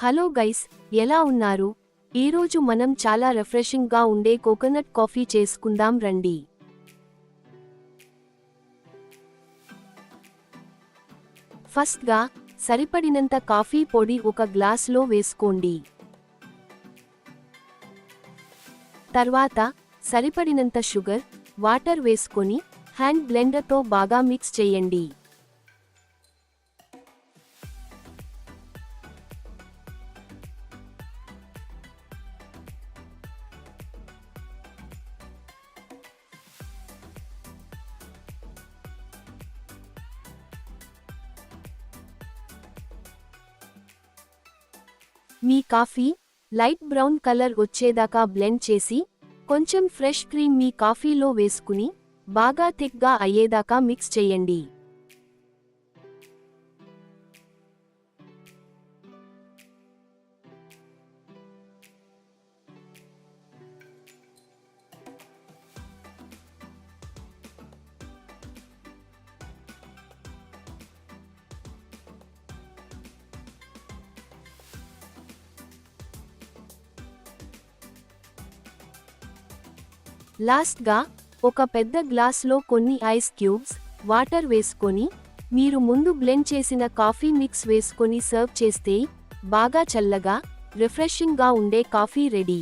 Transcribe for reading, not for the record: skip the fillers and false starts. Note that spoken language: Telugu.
హలో గైస్, ఎలా ఉన్నారు? ఈరోజు మనం చాలా రిఫ్రెషింగ్ గా ఉండే కోకోనట్ కాఫీ చేసుకుందాం రండి. ఫస్ట్ గా సరిపడినంత కాఫీ పొడి ఒక గ్లాసులో వేసుకోండి. తర్వాత సరిపడినంత షుగర్, వాటర్ వేసుకొని హ్యాండ్ బ్లెండర్తో బాగా మిక్స్ చేయండి. మీ కాఫీ లైట్ బ్రౌన్ కలర్ వచ్చేదాకా బ్లెండ్ చేసి కొంచెం ఫ్రెష్ క్రీమ్ మీ కాఫీలో వేసుకుని బాగా థిక్గా అయ్యేదాకా మిక్స్ చేయండి. లాస్ట్గా ఒక పెద్ద గ్లాస్లో కొన్ని ఐస్ క్యూబ్స్, వాటర్ వేసుకొని మీరు ముందు బ్లెండ్ చేసిన కాఫీ మిక్స్ వేసుకొని సర్వ్ చేస్తే బాగా చల్లగా, రిఫ్రెషింగ్గా ఉండే కాఫీ రెడీ.